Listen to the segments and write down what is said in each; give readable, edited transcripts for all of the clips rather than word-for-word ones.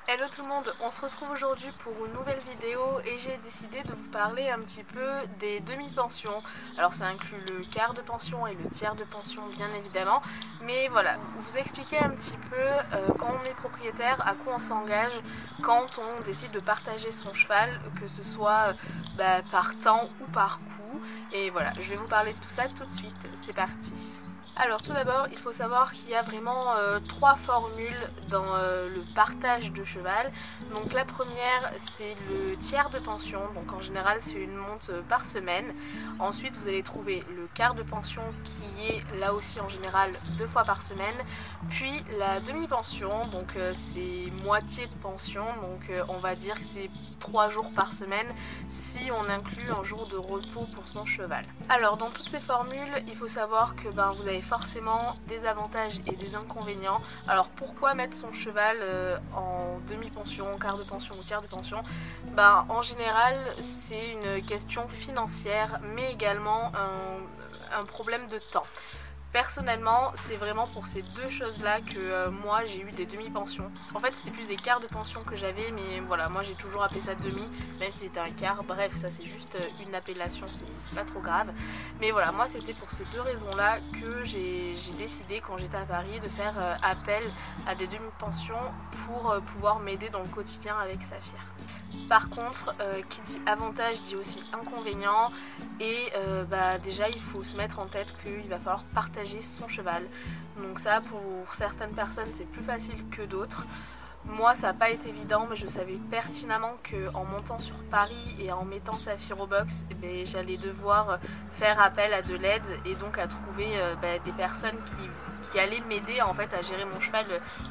Hello tout le monde, on se retrouve aujourd'hui pour une nouvelle vidéo et j'ai décidé de vous parler un petit peu des demi-pensions. Alors ça inclut le quart de pension et le tiers de pension bien évidemment, mais voilà, vous expliquer un petit peu quand on est propriétaire, à quoi on s'engage quand on décide de partager son cheval, que ce soit par temps ou par coût. Et voilà, je vais vous parler de tout ça tout de suite, c'est parti. Alors tout d'abord, il faut savoir qu'il y a vraiment trois formules dans le partage de cheval. Donc la première, c'est le tiers de pension. Donc en général, c'est une monte par semaine. Ensuite, vous allez trouver le quart de pension qui est là aussi en général 2 fois par semaine. Puis la demi-pension, donc c'est moitié de pension. Donc on va dire que c'est 3 jours par semaine si on inclut un jour de repos pour son cheval. Alors dans toutes ces formules, il faut savoir que vous avez forcément des avantages et des inconvénients. Alors pourquoi mettre son cheval en demi-pension, quart de pension ou tiers de pension? En général, c'est une question financière, mais également un problème de temps. Personnellement, c'est vraiment pour ces deux choses-là que moi j'ai eu des demi-pensions. En fait, c'était plus des quarts de pension que j'avais, mais voilà, moi j'ai toujours appelé ça demi, même si c'était un quart. Bref, ça c'est juste une appellation, c'est pas trop grave. Mais voilà, moi c'était pour ces deux raisons-là que j'ai décidé, quand j'étais à Paris, de faire appel à des demi-pensions pour pouvoir m'aider dans le quotidien avec Saphir. Par contre, qui dit avantage dit aussi inconvénient et déjà il faut se mettre en tête qu'il va falloir partager son cheval. Donc ça, pour certaines personnes c'est plus facile que d'autres. Moi ça n'a pas été évident, mais je savais pertinemment qu'en montant sur Paris et en mettant Saphir au box, j'allais devoir faire appel à de l'aide et donc à trouver des personnes qui allaient m'aider en fait à gérer mon cheval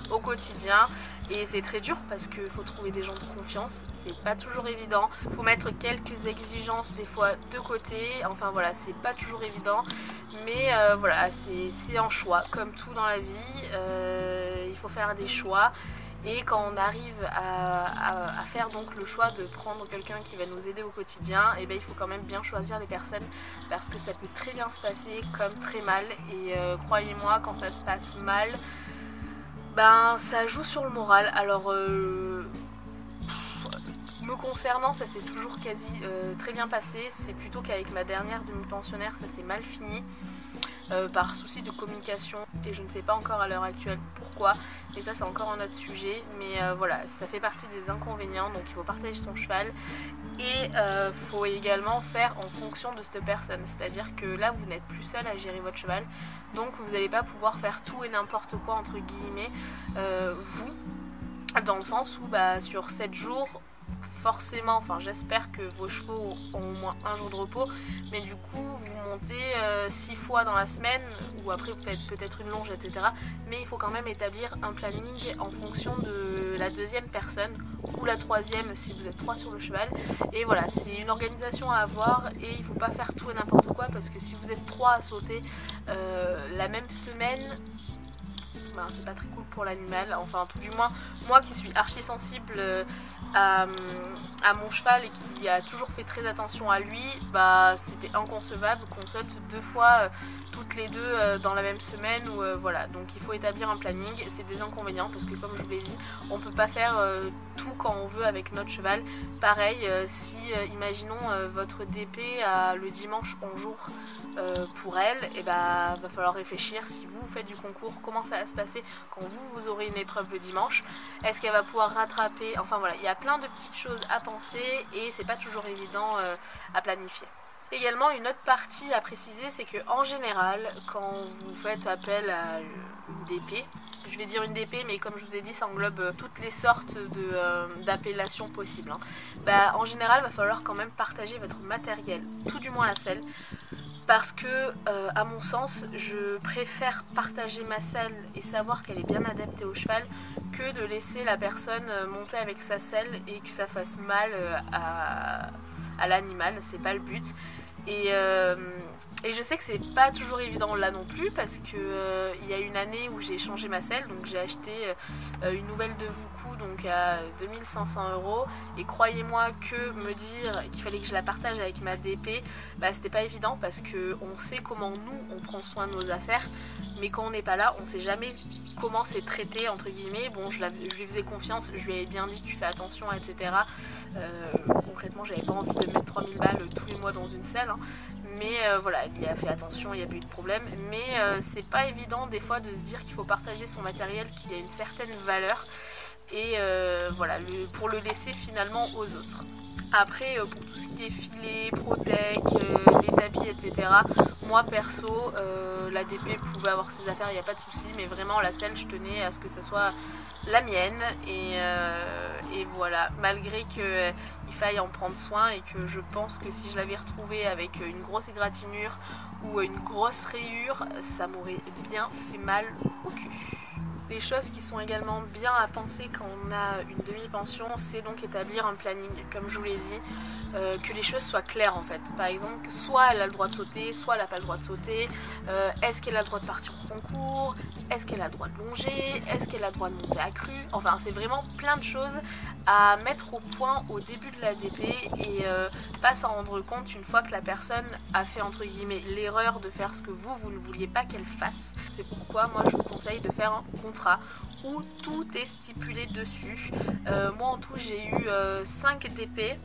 au quotidien. Et c'est très dur parce qu'il faut trouver des gens de confiance, c'est pas toujours évident. Il faut mettre quelques exigences des fois de côté, enfin voilà, c'est pas toujours évident. Mais voilà, c'est un choix, comme tout dans la vie, il faut faire des choix. Et quand on arrive à faire donc le choix de prendre quelqu'un qui va nous aider au quotidien, il faut quand même bien choisir les personnes parce que ça peut très bien se passer comme très mal. Et croyez-moi, quand ça se passe mal, ça joue sur le moral. Alors me concernant, ça s'est toujours quasi très bien passé. C'est plutôt qu'avec ma dernière demi-pensionnaire, ça s'est mal fini. Par souci de communication et je ne sais pas encore à l'heure actuelle pourquoi, et ça c'est encore un autre sujet, mais voilà, ça fait partie des inconvénients. Donc il faut partager son cheval et faut également faire en fonction de cette personne, c'est à dire que là vous n'êtes plus seul à gérer votre cheval, donc vous n'allez pas pouvoir faire tout et n'importe quoi entre guillemets vous, dans le sens où sur 7 jours forcément, enfin j'espère que vos chevaux ont au moins un jour de repos, mais du coup vous montez 6 fois dans la semaine, ou après vous faites peut-être une longe, etc. Mais il faut quand même établir un planning en fonction de la deuxième personne, ou la troisième si vous êtes 3 sur le cheval. Et voilà, c'est une organisation à avoir et il ne faut pas faire tout et n'importe quoi, parce que si vous êtes 3 à sauter la même semaine, c'est pas très cool pour l'animal. Enfin tout du moins moi qui suis archi sensible à mon cheval et qui a toujours fait très attention à lui, c'était inconcevable qu'on saute 2 fois toutes les deux dans la même semaine, ou voilà, donc il faut établir un planning. C'est des inconvénients parce que comme je vous l'ai dit, on peut pas faire tout quand on veut avec notre cheval. Pareil, si imaginons votre DP a le dimanche en jour pour elle, va falloir réfléchir, si vous faites du concours, comment ça va se passer quand vous aurez une épreuve le dimanche, est-ce qu'elle va pouvoir rattraper, enfin voilà, il y a plein de petites choses à penser et c'est pas toujours évident à planifier. Également, une autre partie à préciser, c'est que en général, quand vous faites appel à une DP, je vais dire une DP, mais comme je vous ai dit, ça englobe toutes les sortes d'appellations possibles. En général, il va falloir quand même partager votre matériel, tout du moins la selle, parce que, à mon sens, je préfère partager ma selle et savoir qu'elle est bien adaptée au cheval que de laisser la personne monter avec sa selle et que ça fasse mal à l'animal. C'est pas le but. Et je sais que c'est pas toujours évident là non plus, parce que il y a une année où j'ai changé ma selle, donc j'ai acheté une nouvelle de Vuku, donc donc à 2500 €. Et croyez-moi que me dire qu'il fallait que je la partage avec ma DP, bah, c'était pas évident parce qu'on sait comment nous on prend soin de nos affaires, mais quand on n'est pas là, on sait jamais comment c'est traité entre guillemets. Bon, je lui faisais confiance, je lui avais bien dit tu fais attention, etc. Concrètement, j'avais pas envie de mettre 3000 balles tous les mois dans une selle, hein. Mais voilà, elle y a fait attention, il n'y a pas eu de problème. Mais c'est pas évident des fois de se dire qu'il faut partager son matériel qui a une certaine valeur et voilà, pour le laisser finalement aux autres. Après, pour tout ce qui est filet, protec, les tapis, etc., moi perso, la DP pouvait avoir ses affaires, il n'y a pas de souci, mais vraiment la selle, je tenais à ce que ça soit la mienne. Et voilà, malgré qu'il faille en prendre soin et que je pense que si je l'avais retrouvée avec une grosse égratignure ou une grosse rayure, ça m'aurait bien fait mal au cul. Les choses qui sont également bien à penser quand on a une demi-pension, c'est donc établir un planning, comme je vous l'ai dit, que les choses soient claires en fait. Par exemple, soit elle a le droit de sauter, soit elle n'a pas le droit de sauter, est-ce qu'elle a le droit de partir au concours, est-ce qu'elle a le droit de longer, est-ce qu'elle a le droit de monter à cru, enfin c'est vraiment plein de choses à mettre au point au début de la DP et pas s'en rendre compte une fois que la personne a fait entre guillemets l'erreur de faire ce que vous ne vouliez pas qu'elle fasse. C'est pourquoi moi je vous conseille de faire un contrat où tout est stipulé dessus. Moi en tout j'ai eu 5 DP,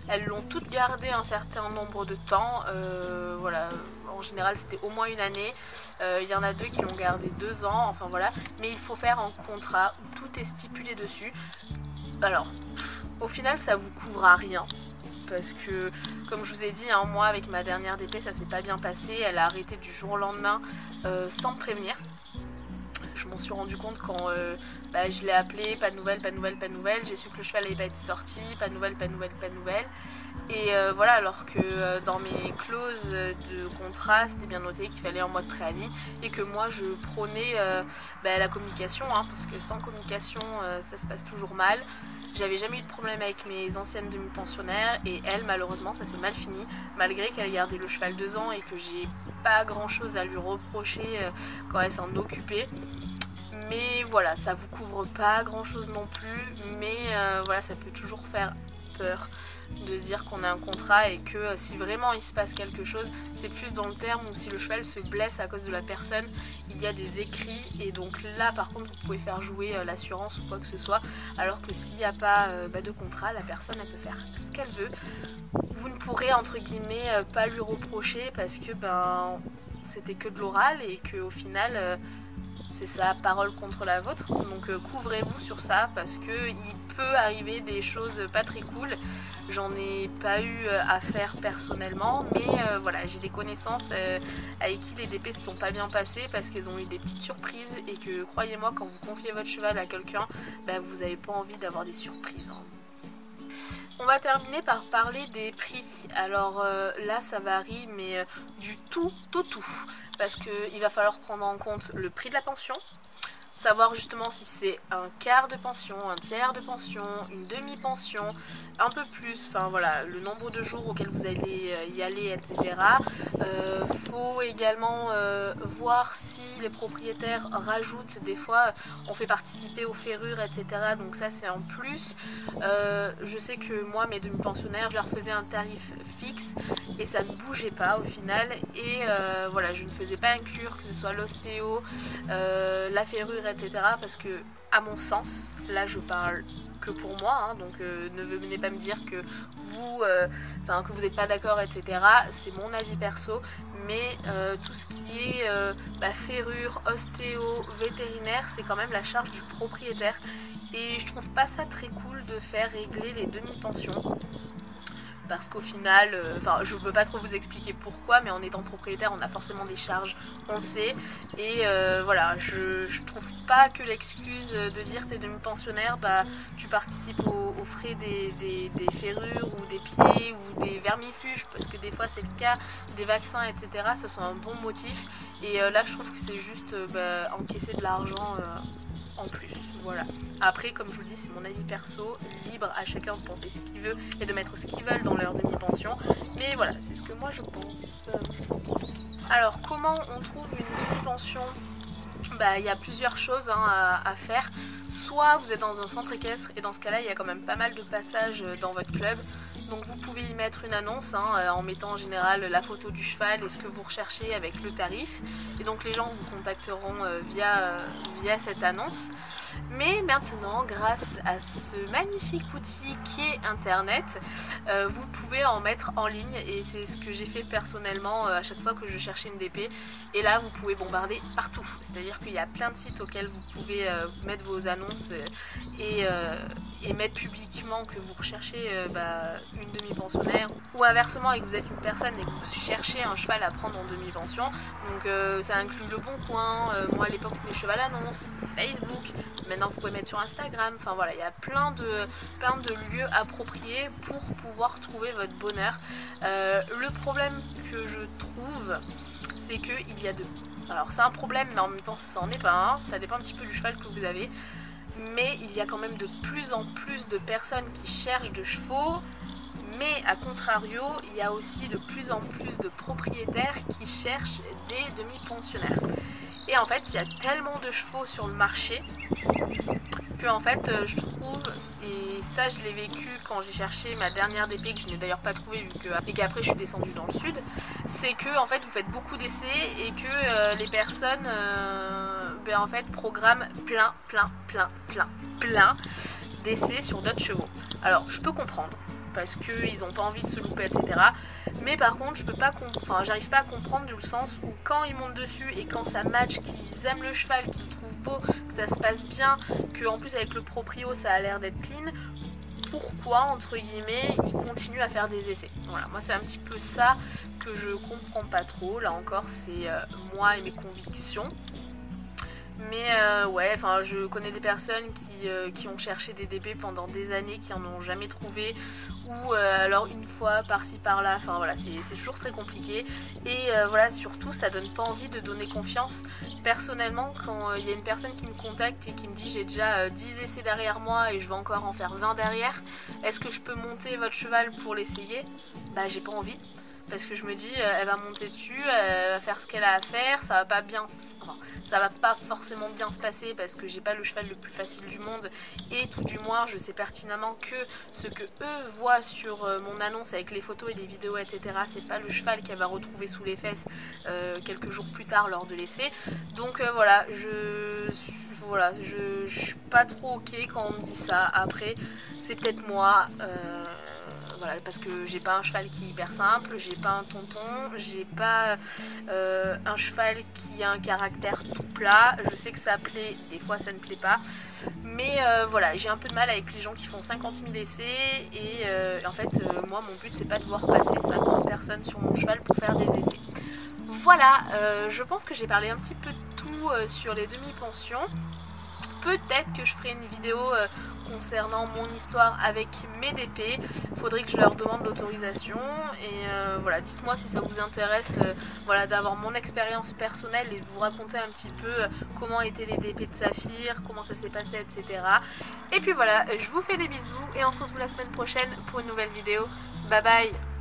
elles l'ont toutes gardé un certain nombre de temps, voilà, en général c'était au moins une année, il y en a 2 qui l'ont gardé 2 ans, enfin voilà, mais il faut faire un contrat où tout est stipulé dessus. Alors au final ça vous couvre rien, parce que comme je vous ai dit, hein, moi avec ma dernière DP ça s'est pas bien passé, elle a arrêté du jour au lendemain sans me prévenir. Je m'en suis rendu compte quand je l'ai appelé, pas de nouvelles, pas de nouvelles, pas de nouvelles. J'ai su que le cheval n'avait pas été sorti, pas de nouvelles, pas de nouvelles, pas de nouvelles. Et voilà, alors que dans mes clauses de contrat, c'était bien noté qu'il fallait un mois de préavis et que moi je prônais la communication, hein, parce que sans communication ça se passe toujours mal. J'avais jamais eu de problème avec mes anciennes demi-pensionnaires et elle, malheureusement, ça s'est mal fini, malgré qu'elle gardait le cheval 2 ans et que j'ai pas grand chose à lui reprocher quand elle s'en occupait. Mais voilà, ça vous couvre pas grand chose non plus, mais voilà, ça peut toujours faire peur de se dire qu'on a un contrat et que si vraiment il se passe quelque chose, c'est plus dans le terme où si le cheval se blesse à cause de la personne, il y a des écrits et donc là par contre vous pouvez faire jouer l'assurance ou quoi que ce soit, alors que s'il n'y a pas de contrat, la personne elle peut faire ce qu'elle veut. Vous ne pourrez entre guillemets pas lui reprocher parce que c'était que de l'oral et qu'au final c'est sa parole contre la vôtre, donc couvrez-vous sur ça parce que il peut arriver des choses pas très cool. J'en ai pas eu à faire personnellement, mais voilà, j'ai des connaissances avec qui les DP se sont pas bien passées parce qu'elles ont eu des petites surprises et que croyez-moi, quand vous confiez votre cheval à quelqu'un, vous n'avez pas envie d'avoir des surprises, hein. On va terminer par parler des prix. Alors là ça varie mais du tout au tout, parce qu'il va falloir prendre en compte le prix de la pension, savoir justement si c'est un quart de pension, un tiers de pension, une demi-pension, un peu plus, enfin voilà, le nombre de jours auxquels vous allez y aller, etc. Faut également voir si les propriétaires rajoutent, des fois on fait participer aux ferrures, etc. Donc ça c'est un plus. Je sais que moi mes demi-pensionnaires, je leur faisais un tarif fixe et ça ne bougeait pas au final. Et voilà, je ne faisais pas inclure que ce soit l'ostéo, la ferrure, etc. Parce que à mon sens, là je parle que pour moi, hein, donc ne venez pas me dire que vous n'êtes pas d'accord, etc. C'est mon avis perso, mais tout ce qui est ferrure, ostéo, vétérinaire, c'est quand même la charge du propriétaire et je trouve pas ça très cool de faire régler les demi-pensions. Parce qu'au final, je ne peux pas trop vous expliquer pourquoi, mais en étant propriétaire, on a forcément des charges, on sait. Et voilà, je trouve pas que l'excuse de dire t'es demi-pensionnaire, tu participes aux frais des ferrures ou des pieds ou des vermifuges, parce que des fois c'est le cas, des vaccins, etc. Ce sont un bon motif. Et là, je trouve que c'est juste encaisser de l'argent en plus, voilà. Après, comme je vous le dis, c'est mon avis perso, libre à chacun de penser ce qu'il veut et de mettre ce qu'ils veulent dans leur demi-pension, mais voilà, c'est ce que moi je pense. Alors, comment on trouve une demi-pension ? Il y a plusieurs choses à faire. soit vous êtes dans un centre équestre et dans ce cas-là il y a quand même pas mal de passages dans votre club. Donc vous pouvez y mettre une annonce en mettant en général la photo du cheval et ce que vous recherchez avec le tarif. Et donc les gens vous contacteront via cette annonce. Mais maintenant, grâce à ce magnifique outil qui est Internet, vous pouvez en mettre en ligne. Et c'est ce que j'ai fait personnellement à chaque fois que je cherchais une DP. Et là, vous pouvez bombarder partout. C'est-à-dire qu'il y a plein de sites auxquels vous pouvez mettre vos annonces et mettre publiquement que vous recherchez une demi-pensionnaire, ou inversement et que vous êtes une personne et que vous cherchez un cheval à prendre en demi-pension. Donc ça inclut Le Bon Coin, moi à l'époque c'était Cheval Annonce, Facebook, maintenant vous pouvez mettre sur Instagram, enfin voilà, il y a plein de lieux appropriés pour pouvoir trouver votre bonheur. Le problème que je trouve, c'est qu'il y a deux. Alors c'est un problème mais en même temps ça n'en est pas un, ça dépend un petit peu du cheval que vous avez. Mais il y a quand même de plus en plus de personnes qui cherchent de chevaux. Mais à contrario, il y a aussi de plus en plus de propriétaires qui cherchent des demi-pensionnaires. Et en fait, il y a tellement de chevaux sur le marché que en fait, je trouve, et ça je l'ai vécu quand j'ai cherché ma dernière DP que je n'ai d'ailleurs pas trouvée et qu'après je suis descendue dans le sud, c'est que en fait vous faites beaucoup d'essais et que les personnes en fait programment plein d'essais sur d'autres chevaux. Alors je peux comprendre parce qu'ils n'ont pas envie de se louper, etc. Mais par contre, j'arrive pas à comprendre du sens où quand ils montent dessus et quand ça match, qu'ils aiment le cheval, qu'ils le trouvent beau, que ça se passe bien, qu'en plus avec le proprio ça a l'air d'être clean, pourquoi, entre guillemets, ils continuent à faire des essais. Voilà, moi c'est un petit peu ça que je comprends pas trop. Là encore, c'est moi et mes convictions. Mais ouais, enfin je connais des personnes qui ont cherché des DP pendant des années, qui en ont jamais trouvé, ou alors une fois par-ci par-là, enfin voilà, c'est toujours très compliqué. Et voilà, surtout ça donne pas envie de donner confiance. Personnellement, quand il y a une personne qui me contacte et qui me dit j'ai déjà 10 essais derrière moi et je vais encore en faire 20 derrière, est-ce que je peux monter votre cheval pour l'essayer? Bah j'ai pas envie. Parce que je me dis, elle va monter dessus, elle va faire ce qu'elle a à faire, ça va pas forcément bien se passer parce que j'ai pas le cheval le plus facile du monde et tout du moins je sais pertinemment que ce que eux voient sur mon annonce avec les photos et les vidéos, etc., c'est pas le cheval qu'elle va retrouver sous les fesses quelques jours plus tard lors de l'essai. Donc voilà, je suis pas trop ok quand on me dit ça. Après, c'est peut-être moi. Voilà, parce que j'ai pas un cheval qui est hyper simple, j'ai pas un tonton, j'ai pas un cheval qui a un caractère tout plat. Je sais que ça plaît, des fois ça ne plaît pas, mais voilà, j'ai un peu de mal avec les gens qui font 50 000 essais et en fait moi mon but c'est pas de voir passer 50 personnes sur mon cheval pour faire des essais. Voilà, je pense que j'ai parlé un petit peu de tout sur les demi-pensions. Peut-être que je ferai une vidéo concernant mon histoire avec mes DP. Faudrait que je leur demande l'autorisation. Et voilà, dites-moi si ça vous intéresse voilà, d'avoir mon expérience personnelle et de vous raconter un petit peu comment étaient les DP de Saphir, comment ça s'est passé, etc. Et puis voilà, je vous fais des bisous et on se retrouve la semaine prochaine pour une nouvelle vidéo. Bye bye!